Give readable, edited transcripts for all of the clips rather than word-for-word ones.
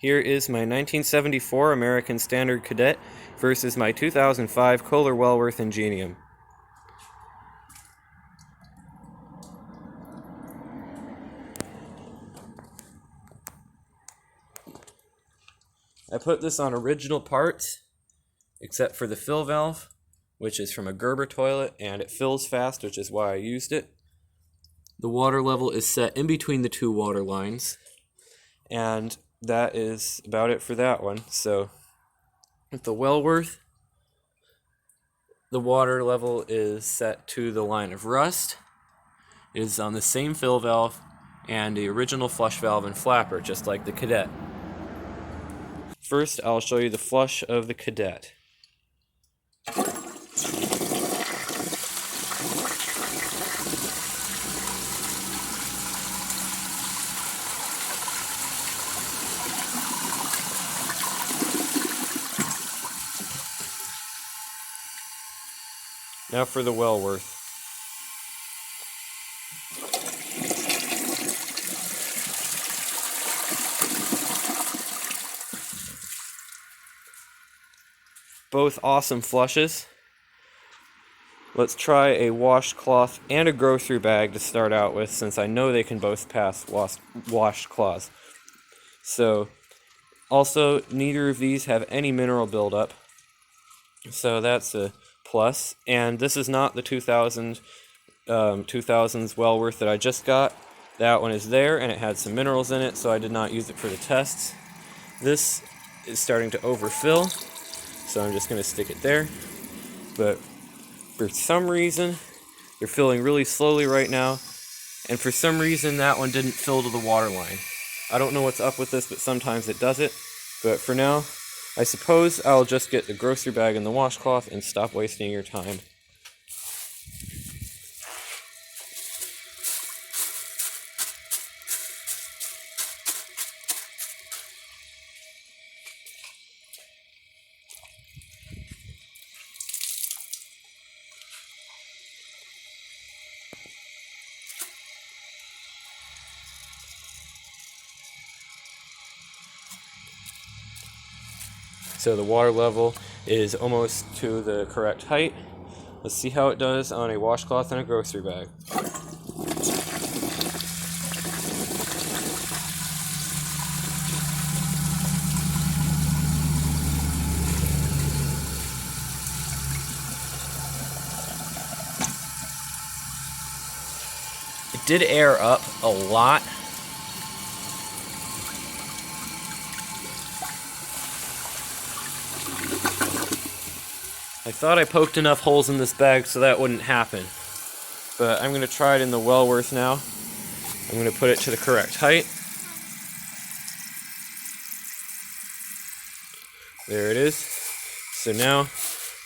Here is my 1974 American Standard Cadet versus my 2005 Kohler Wellworth Ingenium. I put this on original parts, except for the fill valve, which is from a Gerber toilet, and it fills fast, which is why I used it. The water level is set in between the two water lines, and that is about it for that one. So with the Wellworth, the water level is set to the line of rust. It is on the same fill valve and the original flush valve and flapper, just like the Cadet. First, I'll show you the flush of the Cadet. Now for the Wellworth. Both awesome flushes. Let's try a washcloth and a grocery bag to start out with, since I know they can both pass washcloths. So, also, neither of these have any mineral buildup, so that's a plus. And this is not the 2000s Wellworth that I just got. That one is there, and it had some minerals in it, so I did not use it for the tests. This is starting to overfill, so I'm just going to stick it there. But for some reason, they're filling really slowly right now, and for some reason that one didn't fill to the water line. I don't know what's up with this, but sometimes it does it. But for now, I suppose I'll just get the grocery bag and the washcloth and stop wasting your time. So the water level is almost to the correct height. Let's see how it does on a washcloth and a grocery bag. It did air up a lot. I thought I poked enough holes in this bag so that wouldn't happen. But I'm going to try it in the Wellworth now. I'm going to put it to the correct height. There it is. So now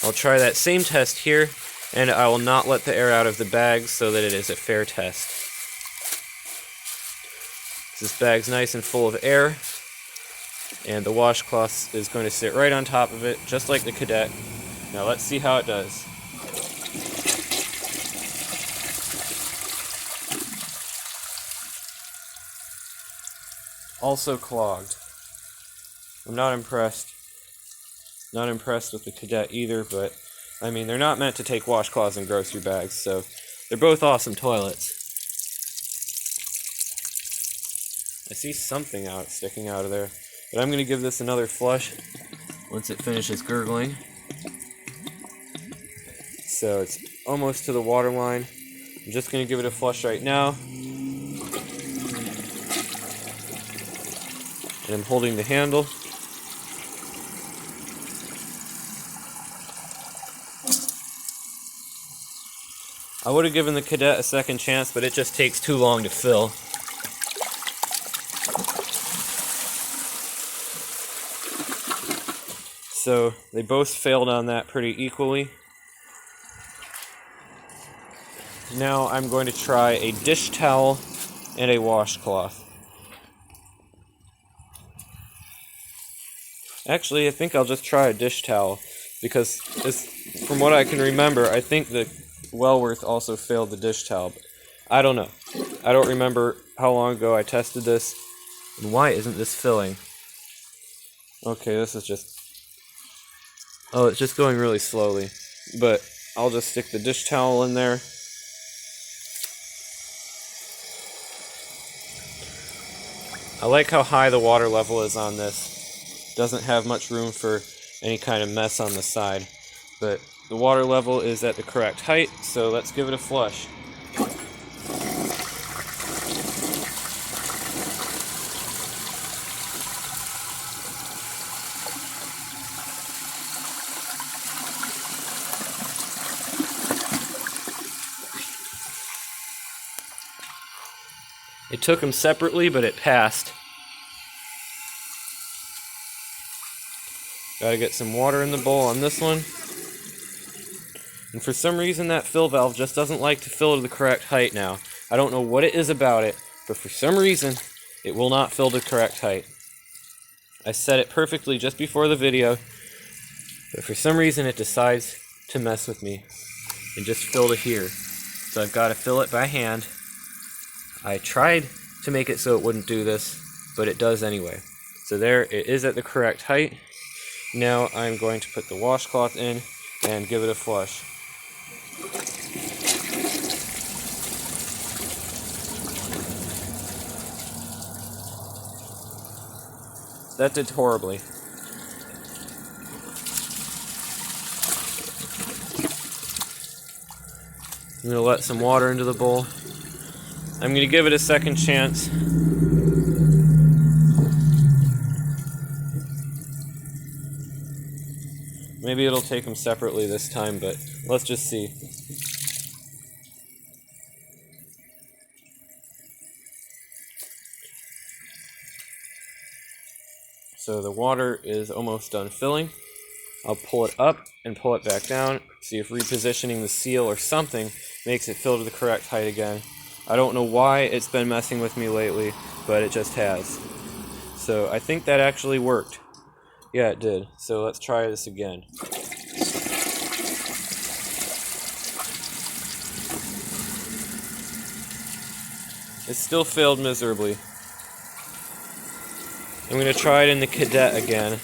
I'll try that same test here, and I will not let the air out of the bag so that it is a fair test. This bag's nice and full of air, and the washcloth is going to sit right on top of it, just like the Cadet. Now let's see how it does. Also clogged. I'm not impressed. Not impressed with the Cadet either, but I mean, they're not meant to take washcloths and grocery bags, so they're both awesome toilets. I see something sticking out of there, but I'm going to give this another flush once it finishes gurgling. So it's almost to the water line. I'm just going to give it a flush right now. And I'm holding the handle. I would have given the Cadet a second chance, but it just takes too long to fill. So they both failed on that pretty equally. Now I'm going to try a dish towel and a washcloth. Actually, I think I'll just try a dish towel, because from what I can remember, I think the Wellworth also failed the dish towel. But I don't know. I don't remember how long ago I tested this, and why isn't this filling? Okay, this is just... Oh, it's just going really slowly. But I'll just stick the dish towel in there. I like how high the water level is on this. Doesn't have much room for any kind of mess on the side. But the water level is at the correct height, so let's give it a flush. It took them separately, but it passed. Gotta get some water in the bowl on this one. And for some reason that fill valve just doesn't like to fill to the correct height now. I don't know what it is about it, but for some reason it will not fill to the correct height. I set it perfectly just before the video, but for some reason it decides to mess with me and just fill to here. So I've got to fill it by hand. I tried to make it so it wouldn't do this, but it does anyway. So there, it is at the correct height. Now I'm going to put the washcloth in and give it a flush. That did horribly. I'm going to let some water into the bowl. I'm going to give it a second chance. Maybe it'll take them separately this time, but let's just see. So the water is almost done filling. I'll pull it up and pull it back down, see if repositioning the seal or something makes it fill to the correct height again. I don't know why it's been messing with me lately, but it just has. So I think that actually worked. Yeah, it did. So let's try this again. It still failed miserably. I'm going to try it in the Cadet again.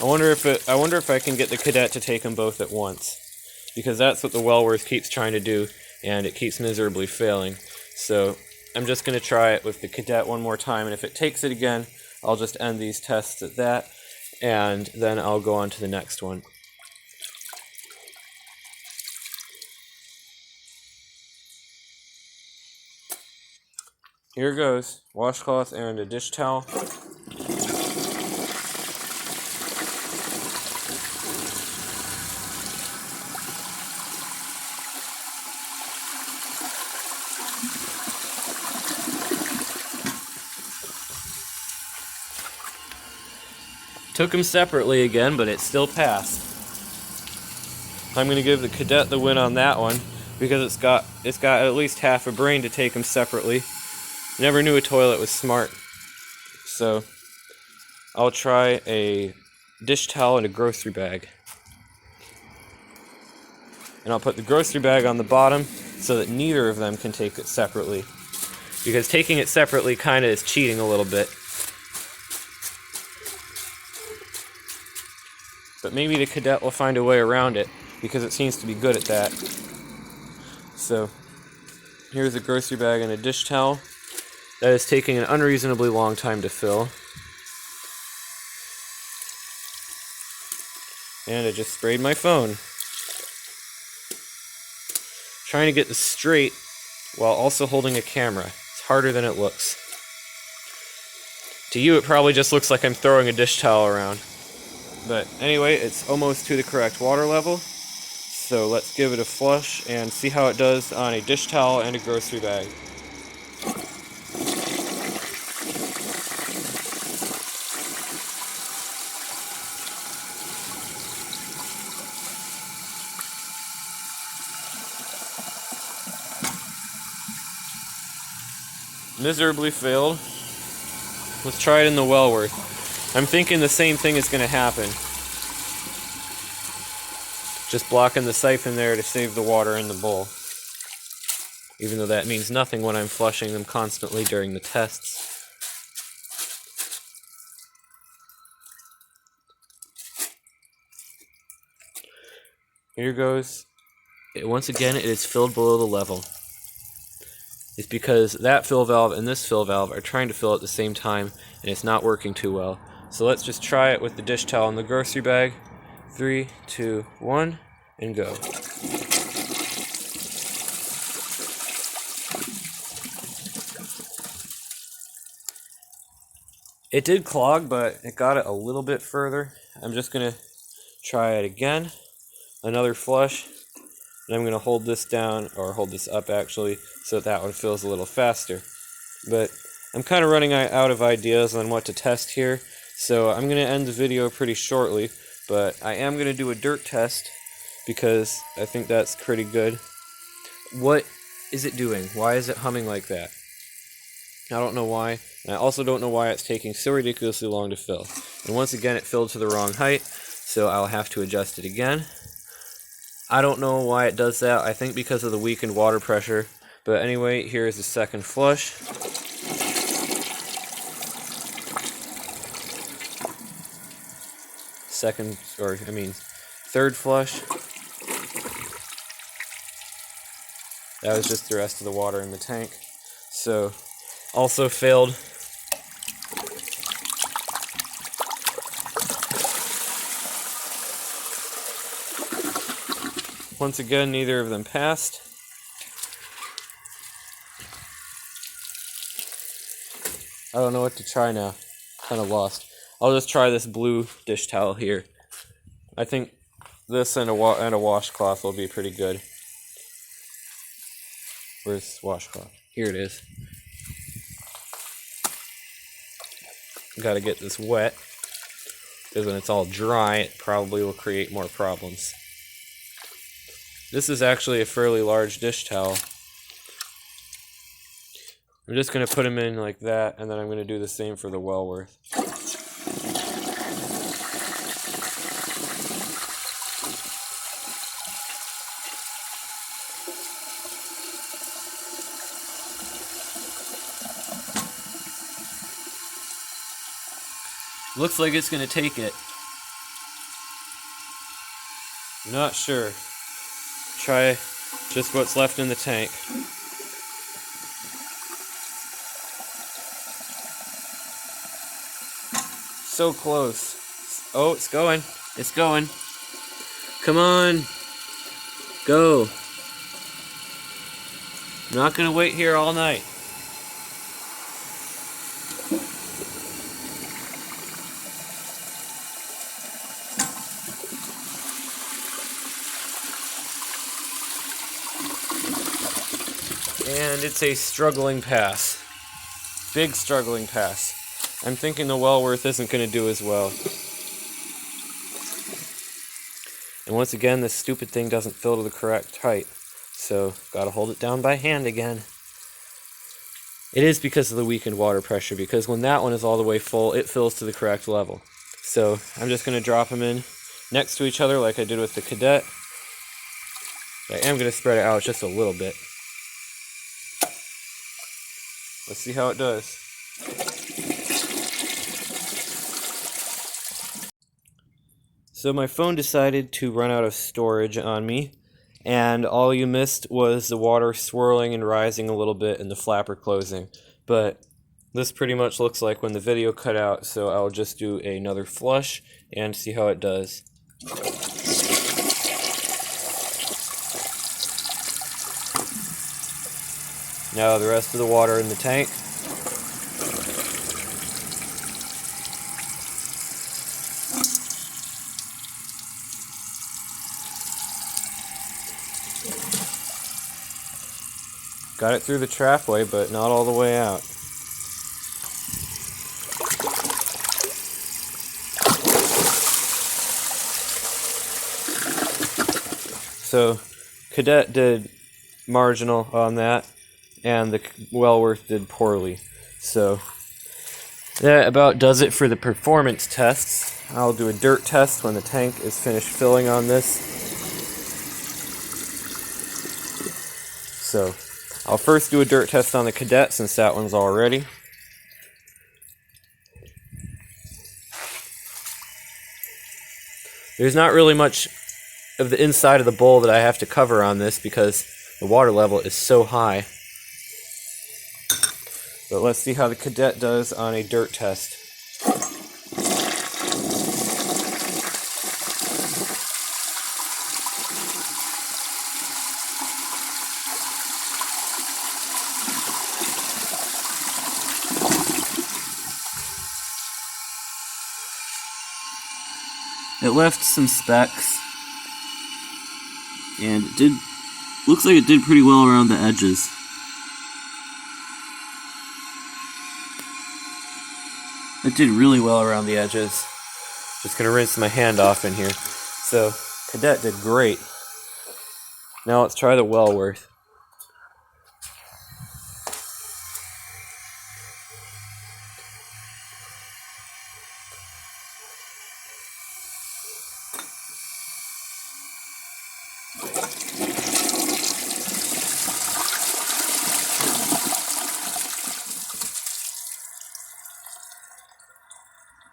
I wonder if I can get the Cadet to take them both at once, because that's what the Wellworth keeps trying to do, and it keeps miserably failing. So I'm just going to try it with the Cadet one more time, and if it takes it again, I'll just end these tests at that, and then I'll go on to the next one. Here goes, washcloth and a dish towel. Took them separately again, but it still passed. I'm going to give the Cadet the win on that one, because it's got at least half a brain to take them separately. Never knew a toilet was smart. So I'll try a dish towel and a grocery bag. And I'll put the grocery bag on the bottom so that neither of them can take it separately. Because taking it separately kind of is cheating a little bit. But maybe the Cadet will find a way around it, because it seems to be good at that. So here's a grocery bag and a dish towel. That is taking an unreasonably long time to fill. And I just sprayed my phone. Trying to get this straight while also holding a camera. It's harder than it looks. To you, it probably just looks like I'm throwing a dish towel around. But anyway, it's almost to the correct water level. So let's give it a flush and see how it does on a dish towel and a grocery bag. Miserably failed. Let's try it in the Wellworth. I'm thinking the same thing is going to happen. Just blocking the siphon there to save the water in the bowl. even though that means nothing when I'm flushing them constantly during the tests. Here goes. Once again, it is filled below the level. It's because that fill valve and this fill valve are trying to fill at the same time, and it's not working too well. So let's just try it with the dish towel in the grocery bag. 3, 2, 1, and go. It did clog, but it got it a little bit further. I'm just going to try it again. Another flush. And I'm going to hold this down, or hold this up actually, so that one fills a little faster. But I'm kind of running out of ideas on what to test here, so I'm going to end the video pretty shortly, but I am going to do a dirt test, because I think that's pretty good. What is it doing? Why is it humming like that? I don't know why, and I also don't know why it's taking so ridiculously long to fill. And once again, it filled to the wrong height, so I'll have to adjust it again. I don't know why it does that. I think because of the weakened water pressure. But anyway, here is the second flush. Third flush. That was just the rest of the water in the tank. So, also failed. Once again, neither of them passed. I don't know what to try now. Kind of lost. I'll just try this blue dish towel here. I think this and a washcloth will be pretty good. Where's washcloth? Here it is. Gotta get this wet, because when it's all dry, it probably will create more problems. This is actually a fairly large dish towel. I'm just going to put them in like that, and then I'm going to do the same for the Wellworth. Looks like it's going to take it. Not sure. Try just what's left in the tank. So close. Oh, it's going. It's going. Come on. Go. I'm not going to wait here all night. And it's a struggling pass. Big struggling pass. I'm thinking the Wellworth isn't going to do as well. And once again, this stupid thing doesn't fill to the correct height. So, gotta hold it down by hand again. It is because of the weakened water pressure, because when that one is all the way full, it fills to the correct level. So, I'm just going to drop them in next to each other like I did with the Cadet. I am going to spread it out just a little bit. Let's see how it does. So my phone decided to run out of storage on me, and all you missed was the water swirling and rising a little bit and the flapper closing. But this pretty much looks like when the video cut out, so I'll just do another flush and see how it does. Now the rest of the water in the tank. Got it through the trapway, but not all the way out. So, Cadet did marginal on that, and the Wellworth did poorly. So, that about does it for the performance tests. I'll do a dirt test when the tank is finished filling on this. So, I'll first do a dirt test on the Cadet since that one's all ready. There's not really much of the inside of the bowl that I have to cover on this because the water level is so high. But let's see how the Cadet does on a dirt test. It left some specks, and looks like it did pretty well around the edges. It did really well around the edges. Just gonna rinse my hand off in here. So, Cadet did great. Now let's try the Wellworth.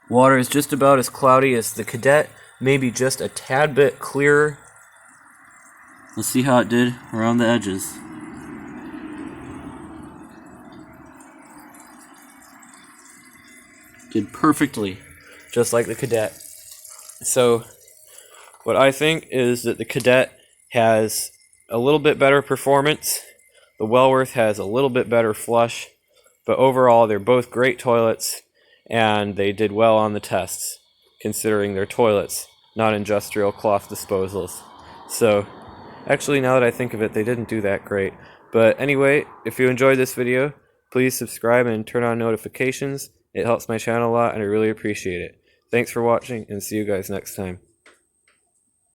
Water is just about as cloudy as the Cadet, maybe just a tad bit clearer. Let's see how it did around the edges. Did perfectly, just like the Cadet. So, what I think is that the Cadet has a little bit better performance. The Wellworth has a little bit better flush, but overall they're both great toilets. And they did well on the tests, considering they're toilets, not industrial cloth disposals. So, actually, now that I think of it, they didn't do that great. But anyway, if you enjoyed this video, please subscribe and turn on notifications. It helps my channel a lot, and I really appreciate it. Thanks for watching, and see you guys next time.